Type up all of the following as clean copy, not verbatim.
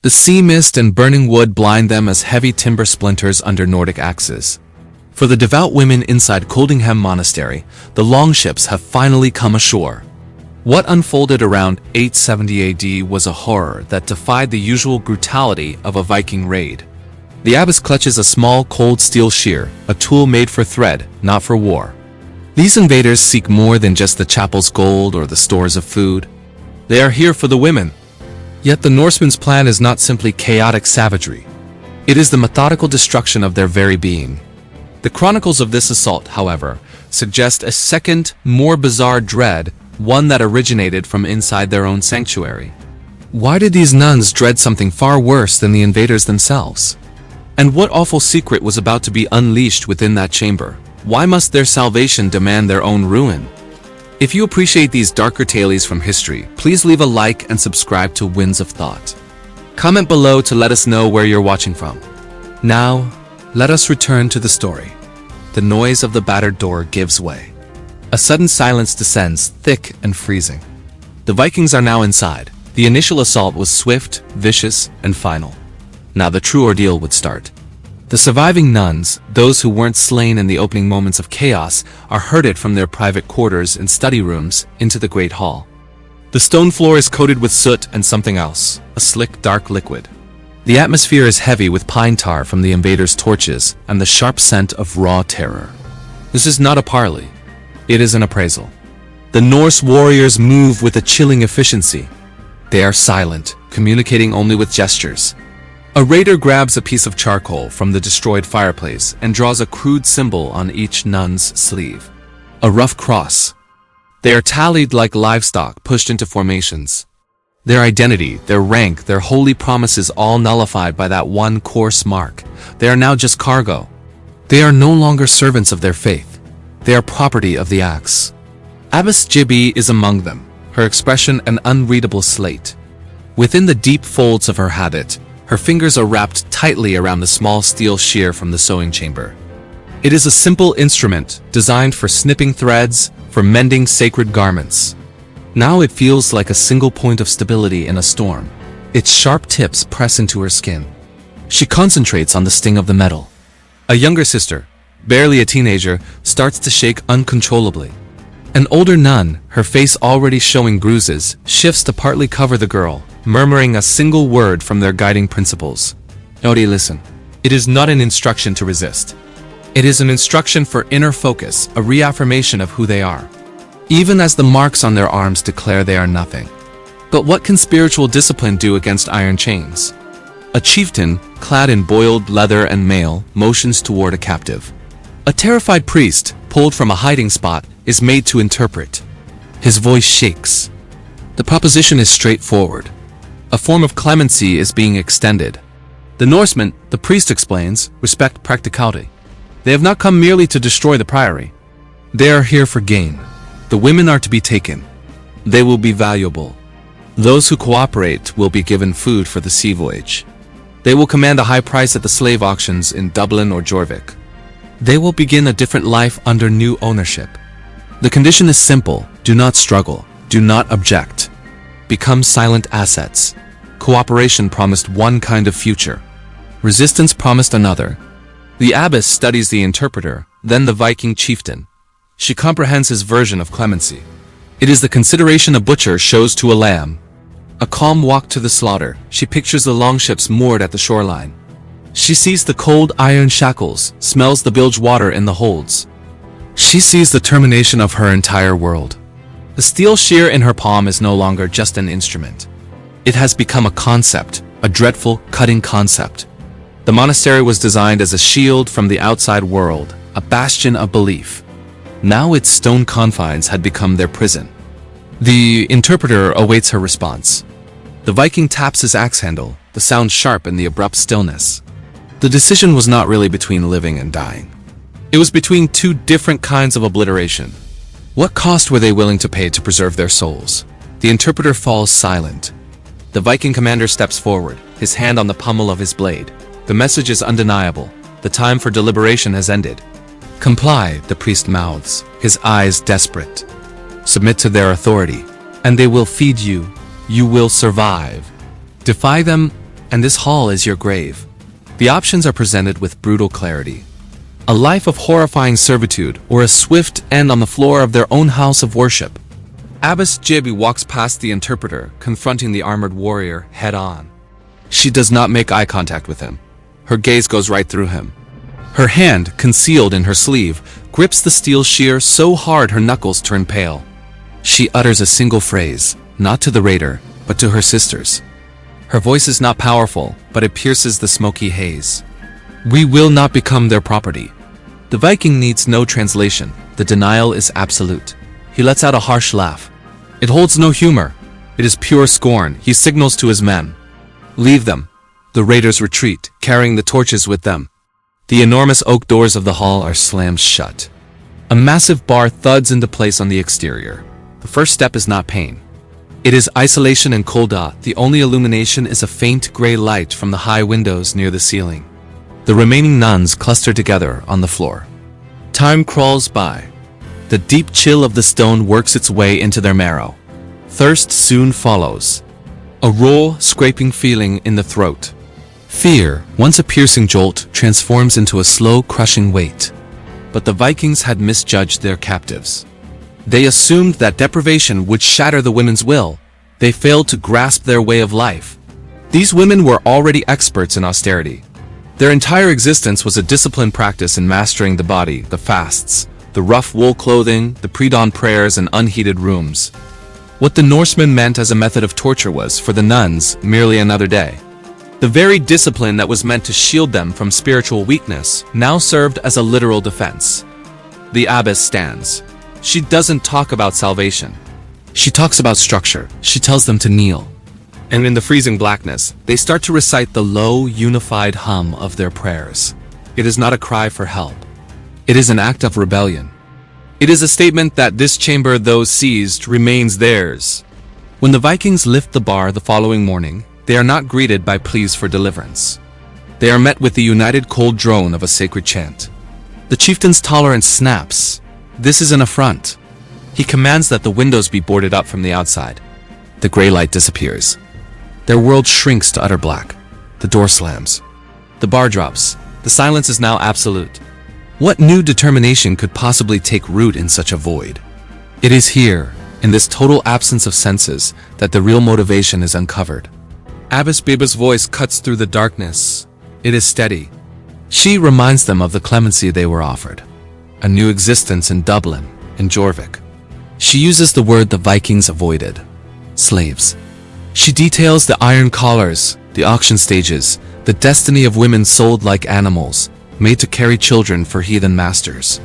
The sea mist and burning wood blind them as heavy timber splinters under Nordic axes. For the devout women inside Coldingham Monastery, the longships have finally come ashore. What unfolded around 870 AD was a horror that defied the usual brutality of a Viking raid. The abbess clutches a small cold steel shear, a tool made for thread, not for war. These invaders seek more than just the chapel's gold or the stores of food. They are here for the women. Yet the Norsemen's plan is not simply chaotic savagery. It is the methodical destruction of their very being. The chronicles of this assault, however, suggest a second, more bizarre dread, one that originated from inside their own sanctuary. Why did these nuns dread something far worse than the invaders themselves? And what awful secret was about to be unleashed within that chamber? Why must their salvation demand their own ruin? If you appreciate these darker tales from history, please leave a like and subscribe to Winds of Thought. Comment below to let us know where you're watching from. Now, let us return to the story. The noise of the battered door gives way. A sudden silence descends, thick and freezing. The Vikings are now inside. The initial assault was swift, vicious, and final. Now the true ordeal would start. The surviving nuns, those who weren't slain in the opening moments of chaos, are herded from their private quarters and study rooms into the great hall. The stone floor is coated with soot and something else, a slick, dark liquid. The atmosphere is heavy with pine tar from the invaders' torches and the sharp scent of raw terror. This is not a parley. It is an appraisal. The Norse warriors move with a chilling efficiency. They are silent, communicating only with gestures. A raider grabs a piece of charcoal from the destroyed fireplace and draws a crude symbol on each nun's sleeve. A rough cross. They are tallied like livestock pushed into formations. Their identity, their rank, their holy promises all nullified by that one coarse mark. They are now just cargo. They are no longer servants of their faith. They are property of the axe. Abbess Æbbe is among them, her expression an unreadable slate. Within the deep folds of her habit, her fingers are wrapped tightly around the small steel shear from the sewing chamber. It is a simple instrument designed for snipping threads, for mending sacred garments. Now it feels like a single point of stability in a storm. Its sharp tips press into her skin. She concentrates on the sting of the metal. A younger sister, barely a teenager, starts to shake uncontrollably. An older nun, her face already showing bruises, shifts to partly cover the girl, murmuring a single word from their guiding principles. Odi, listen. It is not an instruction to resist. It is an instruction for inner focus, a reaffirmation of who they are. Even as the marks on their arms declare they are nothing. But what can spiritual discipline do against iron chains? A chieftain, clad in boiled leather and mail, motions toward a captive. A terrified priest, pulled from a hiding spot, is made to interpret. His voice shakes. The proposition is straightforward. A form of clemency is being extended. The Norsemen, the priest explains, respect practicality. They have not come merely to destroy the priory. They are here for gain. The women are to be taken. They will be valuable. Those who cooperate will be given food for the sea voyage. They will command a high price at the slave auctions in Dublin or Jorvik. They will begin a different life under new ownership. The condition is simple. Do not struggle. Do not object. Become silent assets. Cooperation promised one kind of future. Resistance promised another. The abbess studies the interpreter, then the Viking chieftain. She comprehends his version of clemency. It is the consideration a butcher shows to a lamb. A calm walk to the slaughter. She pictures the longships moored at the shoreline. She sees the cold iron shackles, smells the bilge water in the holds. She sees the termination of her entire world. The steel shear in her palm is no longer just an instrument. It has become a concept, a dreadful, cutting concept. The monastery was designed as a shield from the outside world, a bastion of belief. Now its stone confines had become their prison. The interpreter awaits her response. The Viking taps his axe handle, the sound sharp in the abrupt stillness. The decision was not really between living and dying. It was between two different kinds of obliteration. What cost were they willing to pay to preserve their souls? The interpreter falls silent. The Viking commander steps forward, his hand on the pommel of his blade. The message is undeniable. The time for deliberation has ended. Comply, the priest mouths, his eyes desperate. Submit to their authority, and they will feed you. You will survive. Defy them, and this hall is your grave. The options are presented with brutal clarity. A life of horrifying servitude or a swift end on the floor of their own house of worship. Abbess Æbbe walks past the interpreter, confronting the armored warrior head-on. She does not make eye contact with him. Her gaze goes right through him. Her hand, concealed in her sleeve, grips the steel shear so hard her knuckles turn pale. She utters a single phrase, not to the raider, but to her sisters. Her voice is not powerful, but it pierces the smoky haze. We will not become their property. The Viking needs no translation. The denial is absolute. He lets out a harsh laugh. It holds no humor. It is pure scorn. He signals to his men. Leave them. The raiders retreat, carrying the torches with them. The enormous oak doors of the hall are slammed shut. A massive bar thuds into place on the exterior. The first step is not pain. It is isolation and coldness. The only illumination is a faint gray light from the high windows near the ceiling. The remaining nuns cluster together on the floor. Time crawls by. The deep chill of the stone works its way into their marrow. Thirst soon follows. A raw, scraping feeling in the throat. Fear, once a piercing jolt, transforms into a slow, crushing weight. But the Vikings had misjudged their captives. They assumed that deprivation would shatter the women's will. They failed to grasp their way of life. These women were already experts in austerity. Their entire existence was a disciplined practice in mastering the body, the fasts, the rough wool clothing, the pre-dawn prayers, and unheated rooms. What the Norsemen meant as a method of torture was, for the nuns, merely another day. The very discipline that was meant to shield them from spiritual weakness now served as a literal defense. The abbess stands. She doesn't talk about salvation. She talks about structure. She tells them to kneel. And in the freezing blackness, they start to recite the low, unified hum of their prayers. It is not a cry for help. It is an act of rebellion. It is a statement that this chamber, though seized, remains theirs. When the Vikings lift the bar the following morning, they are not greeted by pleas for deliverance. They are met with the united cold drone of a sacred chant. The chieftain's tolerance snaps. This is an affront. He commands that the windows be boarded up from the outside. The gray light disappears. Their world shrinks to utter black. The door slams. The bar drops. The silence is now absolute. What new determination could possibly take root in such a void? It is here, in this total absence of senses, that the real motivation is uncovered. Abbess Æbbe's voice cuts through the darkness. It is steady. She reminds them of the clemency they were offered. A new existence in Dublin, in Jorvik. She uses the word the Vikings avoided. Slaves. She details the iron collars, the auction stages, the destiny of women sold like animals, made to carry children for heathen masters.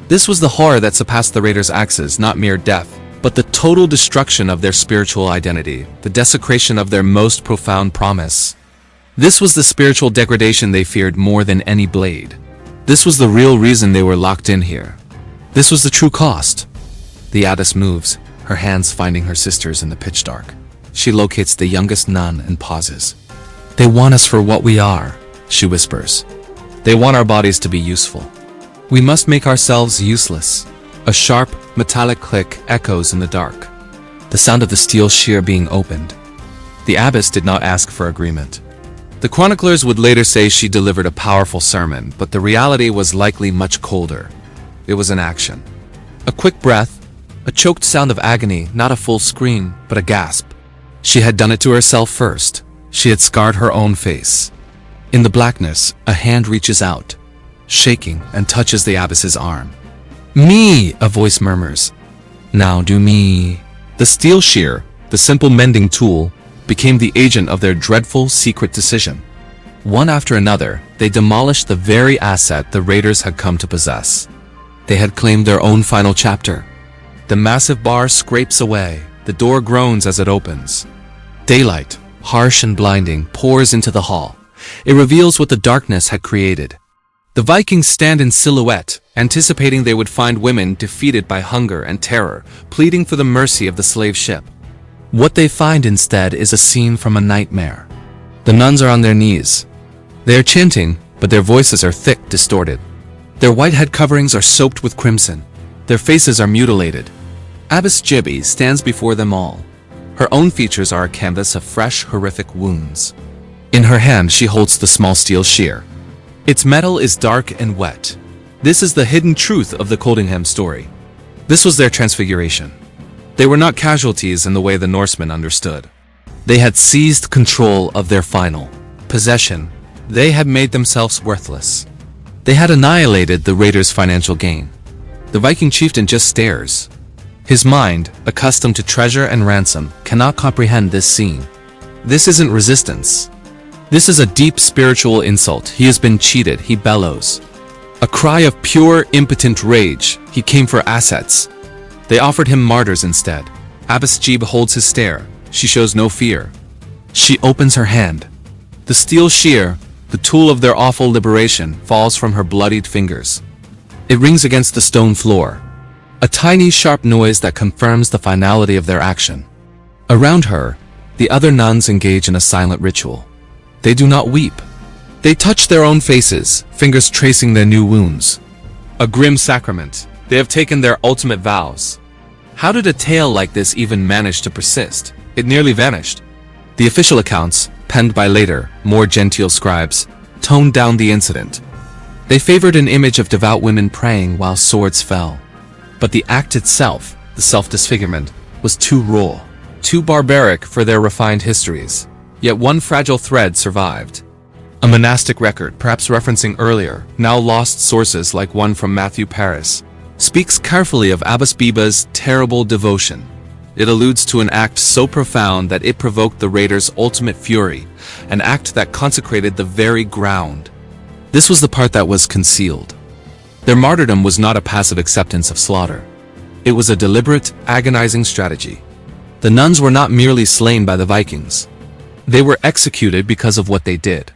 This was the horror that surpassed the raiders' axes, not mere death, but the total destruction of their spiritual identity, the desecration of their most profound promise. This was the spiritual degradation they feared more than any blade. This was the real reason they were locked in here. This was the true cost. The abbess moves, her hands finding her sisters in the pitch dark. She locates the youngest nun and pauses. They want us for what we are, she whispers. They want our bodies to be useful. We must make ourselves useless. A sharp, metallic click echoes in the dark. The sound of the steel shear being opened. The abbess did not ask for agreement. The chroniclers would later say she delivered a powerful sermon, but the reality was likely much colder. It was an action. A quick breath, a choked sound of agony, not a full scream, but a gasp. She had done it to herself first. She had scarred her own face. In the blackness, a hand reaches out, shaking, and touches the abbess's arm. "Me," a voice murmurs. "Now do me." The steel shear, the simple mending tool, became the agent of their dreadful secret decision. One after another, they demolished the very asset the raiders had come to possess. They had claimed their own final chapter. The massive bar scrapes away. The door groans as it opens. Daylight, harsh and blinding, pours into the hall. It reveals what the darkness had created. The Vikings stand in silhouette, anticipating they would find women defeated by hunger and terror, pleading for the mercy of the slave ship. What they find instead is a scene from a nightmare. The nuns are on their knees. They are chanting, but their voices are thick, distorted. Their white head coverings are soaked with crimson. Their faces are mutilated. Abbess Æbbe stands before them all. Her own features are a canvas of fresh, horrific wounds. In her hand she holds the small steel shear. Its metal is dark and wet. This is the hidden truth of the Coldingham story. This was their transfiguration. They were not casualties in the way the Norsemen understood. They had seized control of their final possession. They had made themselves worthless. They had annihilated the raiders' financial gain. The Viking chieftain just stares. His mind, accustomed to treasure and ransom, cannot comprehend this scene. This isn't resistance. This is a deep spiritual insult. He has been cheated, he bellows. A cry of pure, impotent rage. He came for assets. They offered him martyrs instead. Abbess Æbbe holds his stare. She shows no fear. She opens her hand. The steel shear, the tool of their awful liberation, falls from her bloodied fingers. It rings against the stone floor. A tiny, sharp noise that confirms the finality of their action. Around her, the other nuns engage in a silent ritual. They do not weep. They touch their own faces, fingers tracing their new wounds. A grim sacrament. They have taken their ultimate vows. How did a tale like this even manage to persist? It nearly vanished. The official accounts, penned by later, more genteel scribes, toned down the incident. They favored an image of devout women praying while swords fell. But the act itself, the self-disfigurement, was too raw, too barbaric for their refined histories. Yet one fragile thread survived. A monastic record, perhaps referencing earlier, now lost sources like one from Matthew Paris, speaks carefully of Abbess Æbbe's terrible devotion. It alludes to an act so profound that it provoked the raiders' ultimate fury, an act that consecrated the very ground. This was the part that was concealed. Their martyrdom was not a passive acceptance of slaughter. It was a deliberate, agonizing strategy. The nuns were not merely slain by the Vikings. They were executed because of what they did.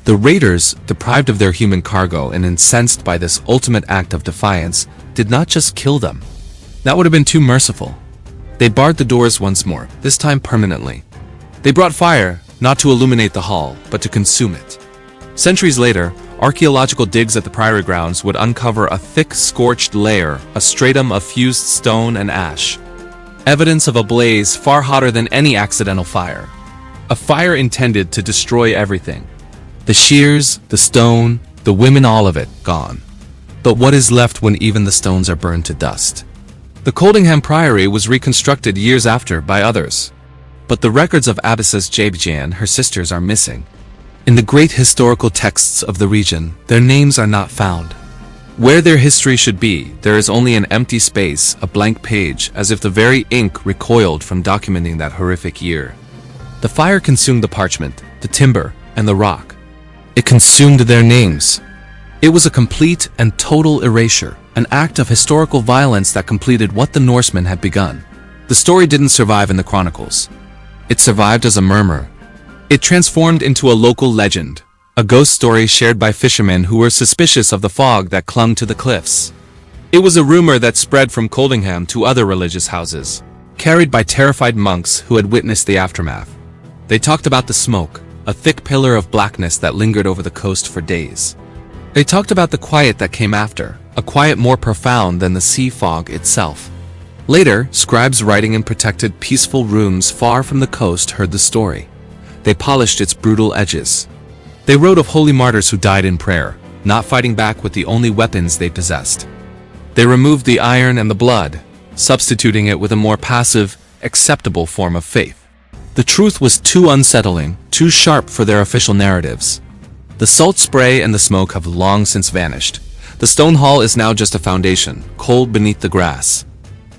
The raiders, deprived of their human cargo and incensed by this ultimate act of defiance, did not just kill them. That would have been too merciful. They barred the doors once more, this time permanently. They brought fire, not to illuminate the hall, but to consume it. Centuries later, archaeological digs at the priory grounds would uncover a thick, scorched layer, a stratum of fused stone and ash. Evidence of a blaze far hotter than any accidental fire. A fire intended to destroy everything. The shears, the stone, the women, all of it, gone. But what is left when even the stones are burned to dust? The Coldingham Priory was reconstructed years after by others. But the records of Abbess Æbbe and her sisters are missing. In the great historical texts of the region, their names are not found. Where their history should be, there is only an empty space, a blank page, as if the very ink recoiled from documenting that horrific year. The fire consumed the parchment, the timber, and the rock. It consumed their names. It was a complete and total erasure, an act of historical violence that completed what the Norsemen had begun. The story didn't survive in the chronicles. It survived as a murmur. It transformed into a local legend, a ghost story shared by fishermen who were suspicious of the fog that clung to the cliffs. It was a rumor that spread from Coldingham to other religious houses, carried by terrified monks who had witnessed the aftermath. They talked about the smoke, a thick pillar of blackness that lingered over the coast for days. They talked about the quiet that came after, a quiet more profound than the sea fog itself. Later, scribes writing in protected, peaceful rooms far from the coast heard the story. They polished its brutal edges. They wrote of holy martyrs who died in prayer, not fighting back with the only weapons they possessed. They removed the iron and the blood, substituting it with a more passive, acceptable form of faith. The truth was too unsettling, too sharp for their official narratives. The salt spray and the smoke have long since vanished. The stone hall is now just a foundation, cold beneath the grass.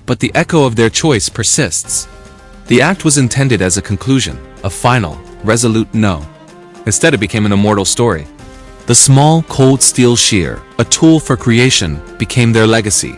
But the echo of their choice persists. The act was intended as a conclusion, a final, resolute no. Instead, it became an immortal story. The small, cold steel shear, a tool for creation, became their legacy,